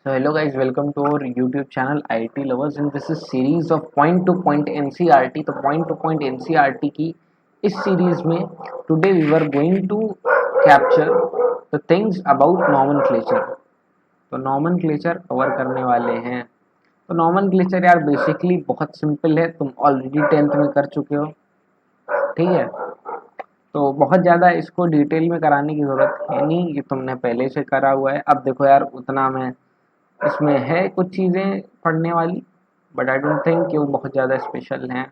So hello guys, welcome to our YouTube channel IT Lovers and this is series of point to point NCERT. तो point to point NCERT की इस series में today we were going to capture the things about nomenclature. तो nomenclature cover करने वाले हैं. तो nomenclature यार basically बहुत simple है, तुम already 10th में कर चुके हो, ठीक है. तो बहुत ज़्यादा इसको डिटेल में कराने की ज़रूरत है नहीं, ये तुमने पहले से करा हुआ है. अब देखो यार, उतना मैं इसमें है कुछ चीज़ें पढ़ने वाली, बट आई डोंट थिंक कि वो बहुत ज़्यादा स्पेशल हैं.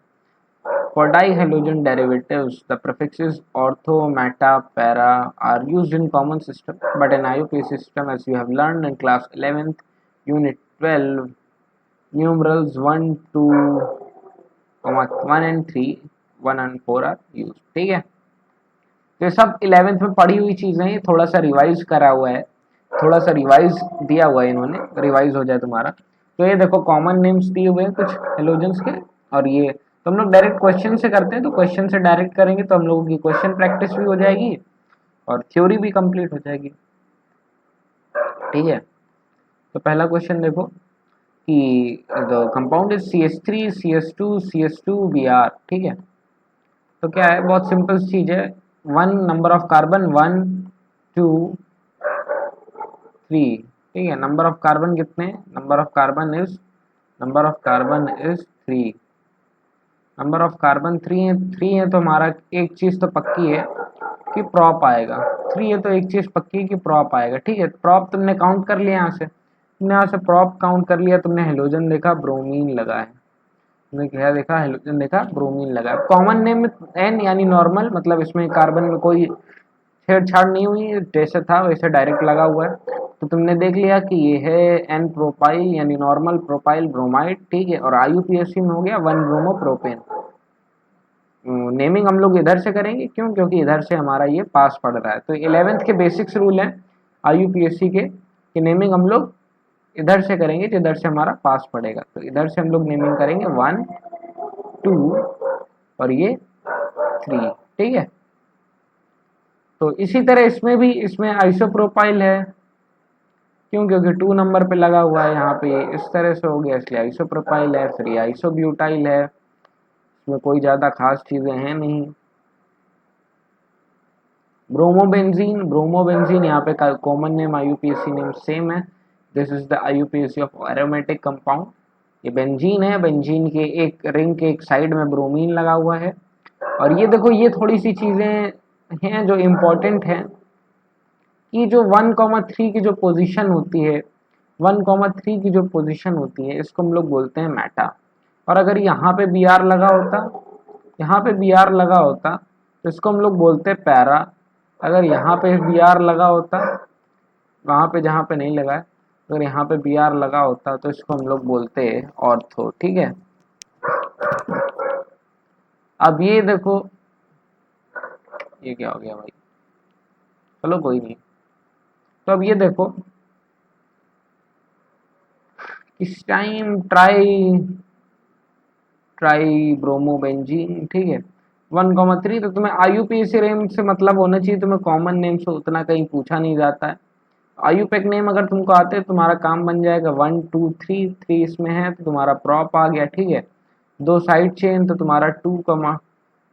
For dihalogen derivatives, the prefixes ortho, meta, para are used in common system, but in IUPAC system, as you have learned in class 11th, unit 12, numerals 1, 2, 1 and 3, 1 and 4 are used. ठीक है, तो ये सब 11th में पढ़ी हुई चीज़ें हैं, थोड़ा सा रिवाइज करा हुआ है, थोड़ा सा रिवाइज दिया हुआ है इन्होंने, रिवाइज हो जाए तुम्हारा. तो ये देखो कॉमन नेम्स दिए हुए हैं कुछ हेलोजेंस के, और ये तो हम लोग डायरेक्ट क्वेश्चन से करते हैं, तो क्वेश्चन से डायरेक्ट करेंगे तो हम लोगों की क्वेश्चन प्रैक्टिस भी हो जाएगी और थ्योरी भी कंप्लीट हो जाएगी. ठीक है, तो पहला क्वेश्चन देखो कि the compound is CH3 CS2 CS2 Br. ठीक है, तो क्या है, बहुत सिंपल चीज है. One number of carbon 1 2 3. ठीक है, नंबर ऑफ कार्बन कितने, number of carbon is 3. Number of carbon 3 है तो हमारा एक चीज तो पक्की है कि प्रॉप आएगा. 3 है तो एक चीज पक्की है कि प्रॉप आएगा. ठीक है, प्रॉप तुमने काउंट कर लिया, यहाँ से तुमने यहाँ से प्रॉप काउंट कर लिया, तुमने हेलोजन देखा, ब्रोमीन लगा है, तुमने क्या देखा, हेलोजन देखा, ब्रोमीन लगा है. कॉमन नेम में एन यानी नॉर्मल, मतलब इसमें कार्बन में कोई छेड़छाड़ नहीं हुई, जैसे था वैसे डायरेक्ट लगा हुआ है. तो तुमने देख लिया कि ये है एन प्रोपाइल यानी नॉर्मल प्रोपाइल ब्रोमाइड. ठीक है, और IUPAC में हो गया 1 ब्रोमो प्रोपेन. नेमिंग हम लोग इधर से करेंगे, क्यों, क्योंकि इधर से हमारा ये पास पड़ रहा है. तो 11th के बेसिक्स रूल हैं IUPAC के कि नेमिंग हम लोग इधर से करेंगे जिधर से हमारा पास पड़ेगा. तो इधर से हम लोग नेमिंग करेंगे 1 2 और ये 3. ठीक है, तो इसी तरह इसमें भी, इसमें आइसोप्रोपाइल है, क्यों, क्योंकि 2 नंबर पे लगा हुआ है, यहाँ पे इस तरह से हो गया इसलिए आइसोप्रोपाइल है. फिर ये आइसोब्यूटाइल है, इसमें कोई ज़्यादा खास चीज़ें हैं नहीं. ब्रोमोबेंजीन यहाँ पे common name IUPAC name same है. This is the IUPAC of aromatic compound. ये बेंजीन है, बेंजीन के एक रिंग के एक साइड में ब्रोमीन लगा हुआ है. और ये देखो, ये थोड़ी सी चीज़ें हैं जो इम्पोर्टेंट हैं कि जो 1,3 की जो पोजीशन होती है, 1,3 की जो पोजीशन होती है, इसको हम लोग बोलते हैं मेटा. और अगर यहाँ पे Br लगा होता, यहाँ पे Br लगा होता तो इसको हम लोग बोलते हैं पैरा. अगर यहाँ पे Br लगा होता, वहाँ पे जहाँ पे नहीं लगा है, अगर यहाँ पे Br लगा होता तो इसको हम लोग बोलते हैं ऑर्थो. ठीक है, अब ये देखो, ये क्या हो गया भाई, चलो कोई नहीं. तो अब ये देखो, इस टाइम ट्राई ब्रोमोबेंजीन. ठीक है, 1,3. तो तुम्हें IUPAC नेम से मतलब होना चाहिए, तुम्हें कॉमन नेम से उतना कहीं पूछा नहीं जाता है. IUPAC नेम अगर तुमको आते हैं तुम्हारा काम बन जाएगा. 1 2 3 3 इसमें है तो तुम्हारा प्रॉप आ गया. ठीक है, 2 साइड चेन तो तुम्हारा 2,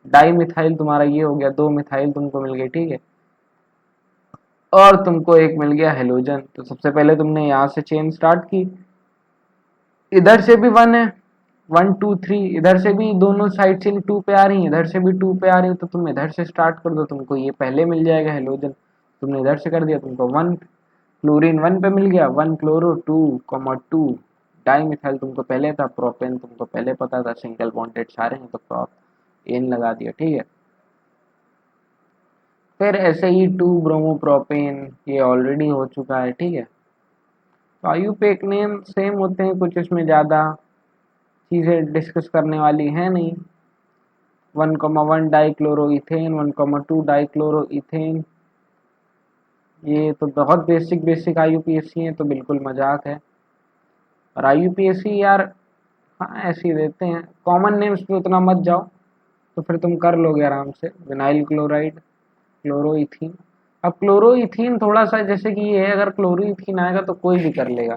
डाई मिथाइल तुम्हारा ये हो गया, 2 मिथाइल तुमको मिल गई. ठीक है, और तुमको एक मिल गया हेलोजन. तो सबसे पहले तुमने यहाँ से चेन स्टार्ट की, इधर से भी 1 है, 1 2 3, इधर से भी दोनों साइड से 2 पे आ रही है, इधर से भी 2 पे आ रही है, तो तुम इधर से स्टार्ट कर दो, तुमको ये पहले मिल जाएगा हेलोजन. तुमने इधर से कर दिया, तुमको 1 क्लोरीन 1 पे मिल गया, 1 क्लोरो 2,2 डाई मिथाइल तुमको पहले था, प्रोपेन तुमको पहले पता था, सिंगल बॉन्डेड सारे हैं तो प्रोप एन लगा दिया. ठीक है, फिर ऐसे ही 2 ब्रोमो प्रोपेन, ये ऑलरेडी हो चुका है. ठीक है, तो IUPAC नेम सेम होते हैं, कुछ इसमें ज़्यादा चीज़ें डिस्कस करने वाली है नहीं. 1,1 डाइक्लोरोइथेन, 1,2 डाइक्लोरोइथेन, ये तो बहुत बेसिक IUPAC है, तो बिल्कुल मजाक है. और IUPAC यार, हाँ ऐसे ही देते हैं, कॉमन नेम्स पे उतना मत जाओ, तो फिर तुम कर लोगे आराम से. Vinyl chloride, chloroethene. अब क्लोरोइथीन थोड़ा सा जैसे कि ये है, अगर क्लोरोइथीन आएगा तो कोई भी कर लेगा,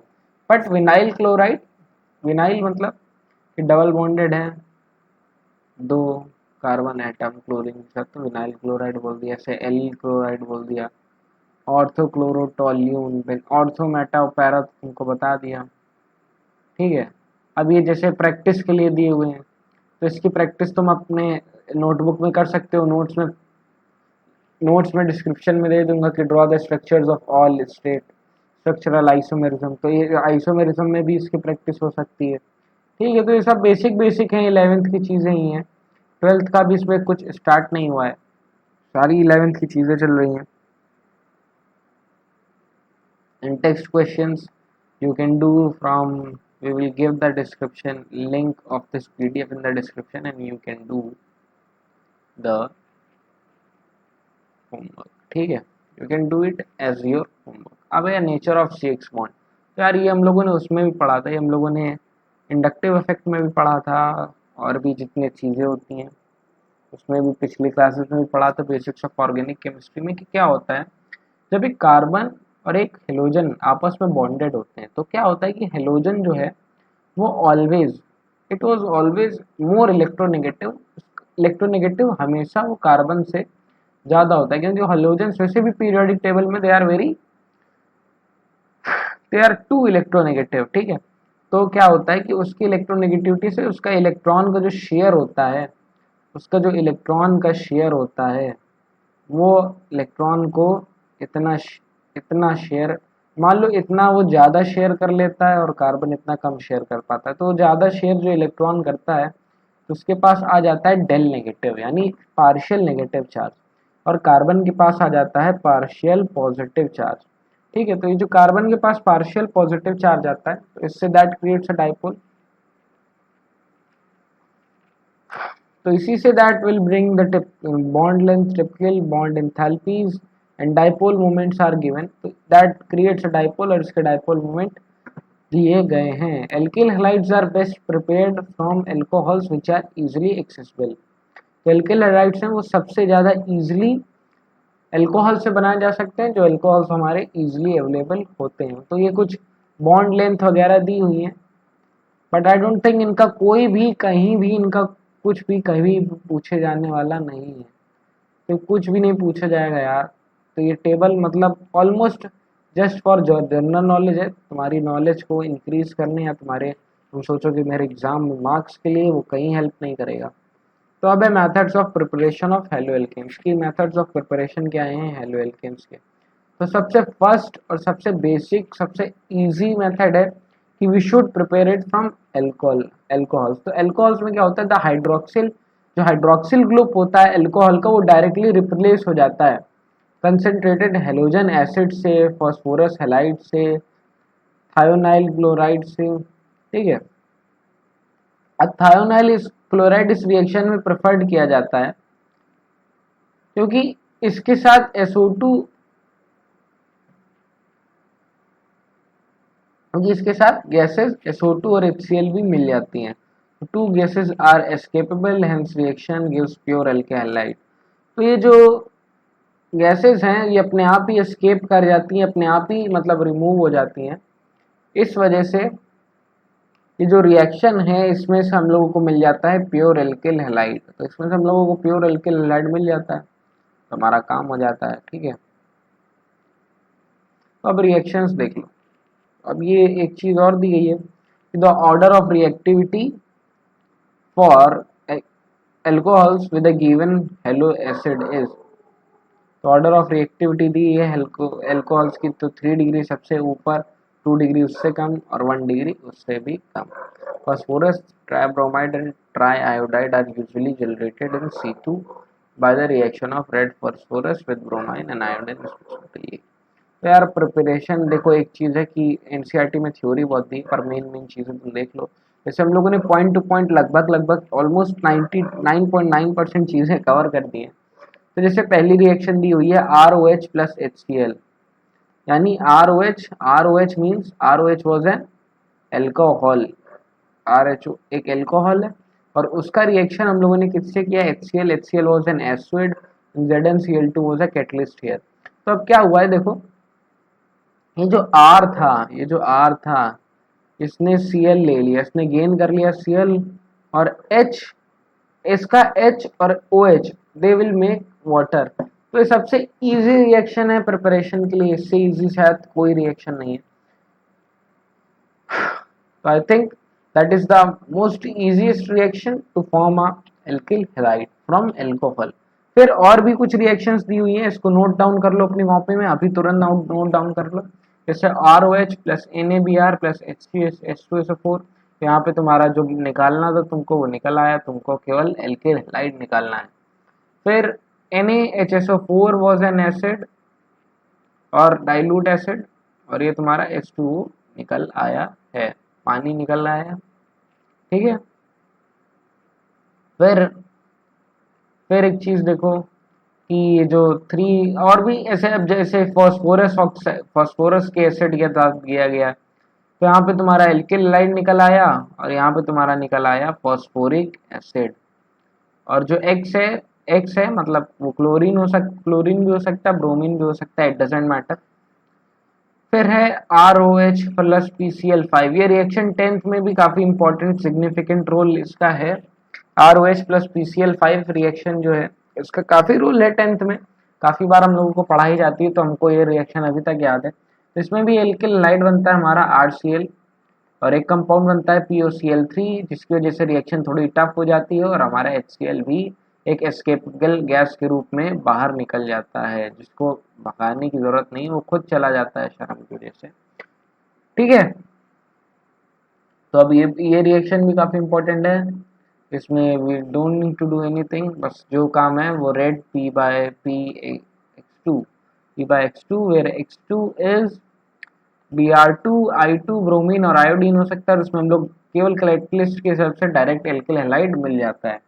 बट विनाइल क्लोराइड, विनाइल मतलब कि डबल बॉन्डेड है, दो कार्बन एटम क्लोरीन के साथ, तो विनाइल क्लोराइड बोल दिया, ऐसे एल क्लोराइड बोल दिया, ऑर्थोक्लोरोटोल्यून, ऑर्थो मेटा पैरा तुमको बता दिया, ठीक है। अब ये जैसे प्रैक्टिस के लिए दिए हुए हैं, तो इसकी प्रैक्टिस तुम अपने नोटबुक में कर सकते हो, नोट्स में डिस्क्रिप्शन में दे दूंगा कि draw the structures of all state structural isomerism, तो ये आइसोमेरिज्म में भी इसकी प्रैक्टिस हो सकती है, ठीक है। तो ये सब बेसिक बेसिक हैं, 11th की चीज़ें ही हैं, 12th का भी इसमें कुछ स्टार्ट नहीं हुआ है, सारी 11th की चीज़ें चल रही हैं। And text questions you can do from, we will give the description link of this PDF in the description and you can do the homework, ठीक है, you can do it as your homework। अब है nature of CX bond, तो यार ये हम लोगों ने उसमें भी पढ़ा था, ये हम लोगों ने इंडक्टिव इफेक्ट में भी पढ़ा था, और भी जितनी चीज़ें होती हैं उसमें भी पिछली क्लासेस में भी पढ़ा था, बेसिक्स ऑफ ऑर्गेनिक केमिस्ट्री में, कि क्या होता है जब एक कार्बन और एक हेलोजन आपस में बॉन्डेड होते हैं, तो क्या होता है कि हेलोजन जो है वो always, it was always more electronegative, electronegative हमेशा वो कार्बन से ज़्यादा होता है, क्योंकि हेलोजन वैसे भी पीरियोडिक टेबल में दे आर टू इलेक्ट्रोनेगेटिव, ठीक है। तो क्या होता है कि उसकी इलेक्ट्रोनेगेटिविटी से उसका इलेक्ट्रॉन का जो शेयर होता है, उसका जो इलेक्ट्रॉन का शेयर होता है, वो इलेक्ट्रॉन को इतना इतना शेयर, मान लो इतना वो ज़्यादा शेयर कर लेता है और कार्बन इतना कम शेयर कर पाता है, तो ज़्यादा शेयर जो इलेक्ट्रॉन करता है तो उसके पास आ जाता है डेल नेगेटिव यानी पार्शियल नेगेटिव चार्ज, और कार्बन के पास आ जाता है पार्शियल पॉजिटिव चार्ज, ठीक है। तो ये जो कार्बन के पास पार्शियल पॉजिटिव चार्ज आता है, तो इससे दैट क्रिएट्स अ डाइपोल, तो इसी से that will bring the bond length, typical bond enthalpies and dipole moments are given, तो दैट क्रिएट्स अ डाइपोल, और इसके डाइपोल मोमेंट दिए गए हैं। Alkyl halides are best prepared from alcohols which are easily accessible, तो alkyl halides हैं वो सबसे ज़्यादा इजीली एल्कोहल से बनाए जा सकते हैं, जो एल्कोहल्स हमारे इजीली अवेलेबल होते हैं। तो ये कुछ बॉन्ड लेंथ वगैरह दी हुई हैं, बट आई डोंट थिंक इनका कोई भी कहीं भी इनका कुछ भी कभी पूछे जाने वाला नहीं है, तो कुछ भी नहीं पूछा जाएगा यार। तो ये टेबल मतलब almost just for general knowledge है, तुम्हारी नॉलेज को इंक्रीज करने, या तुम्हारे तुम सोचो कि मेरे एग्जाम में मार्क्स के लिए, वो कहीं हेल्प नहीं करेगा। तो अब है methods of preparation of halo alkanes की, मेथड्स ऑफ प्रिपरेशन क्या हैं हेलो एल्केन्स के। तो सबसे फर्स्ट और सबसे बेसिक सबसे इजी मेथड है कि we should prepare it from alcohols. तो एल्कोहल्स में क्या होता है, द हाइड्रोक्सिल, जो हाइड्रोक्सिल ग्रुप होता है एल्कोहल का, वो डायरेक्टली रिप्लेस हो जाता है कंसनट्रेटेड हेलोजन एसिड से, फॉस्फोरस हैलाइड से, थायोनाइल क्लोराइड से, ठीक है। अब थायोनाइल क्लोराइड इस रिएक्शन में प्रेफर्ड किया जाता है क्योंकि इसके साथ SO2, क्योंकि इसके साथ गैसेस SO2 और HCl भी मिल जाती हैं, two gases are escapable, hence reaction gives pure aldehyde. तो ये जो गैसेस हैं ये अपने आप ही एस्केप कर जाती हैं, अपने आप ही मतलब रिमूव हो जाती हैं, इस वजह से ये जो रिएक्शन है इसमें से हम लोगों को मिल जाता है प्योर एल्किल हैलाइड। तो इसमें से हम लोगों को प्योर एल्किल हैलाइड मिल जाता है, तो हमारा काम हो जाता है, ठीक है। तो अब रिएक्शंस देख लो। अब ये एक चीज़ और दी गई है कि the order of reactivity for alcohols with a given hello acid is, तो ऑर्डर ऑफ रिएक्टिविटी दी है एल्कोहल्स की, तो 3 डिग्री सबसे ऊपर, 2 डिग्री उससे कम, और 1 डिग्री उससे भी कम। Phosphorus, tribromide and triiodide are usually generated in C2 by the reaction of red phosphorus with bromine and iodine. तो यार प्रिपरेशन देखो, एक चीज़ है कि एनसीईआरटी में थ्योरी बहुत दी, पर मेन चीज़ें तुम देख लो। जैसे हम लोगों ने पॉइंट टू पॉइंट लगभग ऑलमोस्ट 99.9% चीज़ें कवर कर दी हैं। तो जैसे पहली रिएक्शन दी हुई है ROH प्लस HCl, यानी ROH means ROH was an alcohol, RH एक एल्कोहल है, और उसका रिएक्शन हम लोगों ने किससे किया, HCl was an acid, ZnCl2 was a catalyst here. तो अब क्या हुआ है देखो, ये जो R था इसने Cl ले लिया, इसने गेन कर लिया Cl, और H, इसका H और OH they will make water. तो ये सबसे इजी रिएक्शन है प्रिपरेशन के लिए, इससे इजी शायद कोई रिएक्शन नहीं है। तो I think that is the most easiest reaction to form a alkyl halide from alcohol. फिर और भी कुछ रिएक्शंस दी हुई हैं, इसको नोट डाउन कर लो अपनी कॉपी में, अभी तुरंत नोट डाउन कर लो। जैसे ROH plus NaBr plus H2SO4, यहाँ पे तुम्हारा जो निकालना था तुमको वो निकल आया, तुमको केवल एल्किल हैलाइड निकालना है। फिर NaHSO4 वॉज एन एसिड और डाइल्यूट एसिड, और ये तुम्हारा H2O निकल आया है, पानी निकल आया, ठीक है। फिर एक चीज देखो कि ये जो थ्री और भी ऐसे, अब जैसे फॉस्फोरस के एसिड के साथ दिया गया, तो यहाँ पे तुम्हारा एल्किल हैलाइड निकल आया, और यहाँ पे तुम्हारा निकल आया फॉस्फोरिक एसिड। और जो एक्स है मतलब वो क्लोरीन भी हो सकता है, ब्रोमीन भी हो सकता है, इट डजेंट मैटर। फिर है ROH प्लस PCl5, ये रिएक्शन 10th में भी काफी इंपॉर्टेंट सिग्निफिकेंट रोल इसका है। ROH प्लस PCl5 रिएक्शन जो है इसका काफी रोल है 10th में, काफी बार हम लोगों को पढ़ाई जाती है, तो हमको ये रिएक्शन अभी तक याद है। तो इसमें भी एल्किल हैलाइड बनता है हमारा RCl, और एक कंपाउंड बनता है POCl3, जिसकी वजह से रिएक्शन थोड़ी टफ हो जाती है, और हमारा HCl भी एक एस्केपेबल गैस के रूप में बाहर निकल जाता है, जिसको भगाने की जरूरत नहीं, वो खुद चला जाता है शर्म की वजह से, ठीक है। तो अब ये रिएक्शन भी काफी इंपॉर्टेंट है, इसमें we don't need to do anything, बस जो काम है वो red P/X2 where X2 is Br2 I2 bromine और आयोडीन हो सकता है, उसमें हम लोग केवल कैटेलिस्ट के हिसाब से डायरेक्ट एल्किल हैलाइड मिल जाता है।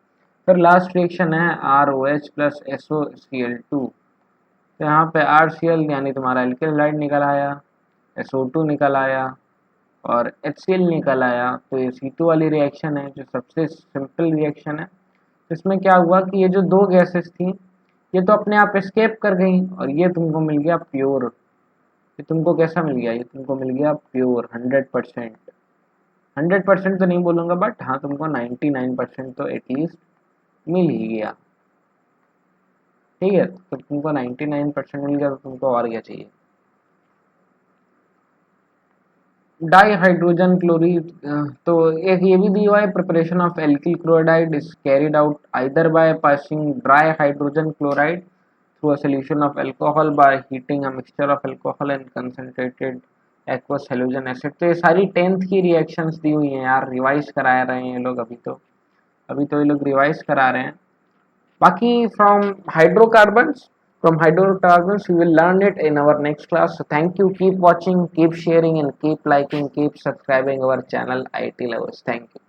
फिर लास्ट रिएक्शन है ROH प्लस SOCl2, तो यहाँ पे RCl यानी तुम्हारा एल्किल हैलाइड निकल आया, SO2 निकल आया, और HCl निकल आया। तो ये C2 वाली रिएक्शन है जो सबसे सिंपल रिएक्शन है। इसमें क्या हुआ कि ये जो दो गैसेस थी ये तो अपने आप एस्केप कर गई, और ये तुमको मिल गया प्योर। ये तुमको कैसा मिल गया, ये तुमको मिल गया प्योर 100%। 100% तो नहीं बोलूँगा, बट हाँ तुमको 99% तो एटलीस्ट मिल ही गया, ठीक है। तो तुमको 99% मिल गया, तो तुमको और क्या चाहिए। डाई हाइड्रोजन क्लोराइड, तो एक ये भी दिया हुआ है, preparation of alkyl chloride is carried out either by passing dry hydrogen chloride through a solution of alcohol by heating a mixture of alcohol and concentrated aqueous halogen acid। तो ये सारी 10th की रिएक्शंस दी हुई हैं यार, revise करा रहे हैं ये लोग, अभी तो ये लोग रिवाइज करा रहे हैं। बाकी from hydrocarbons we will learn it in our next class. So thank you, keep watching, keep sharing, and keep liking, keep subscribing our channel IT Lovers. Thank you.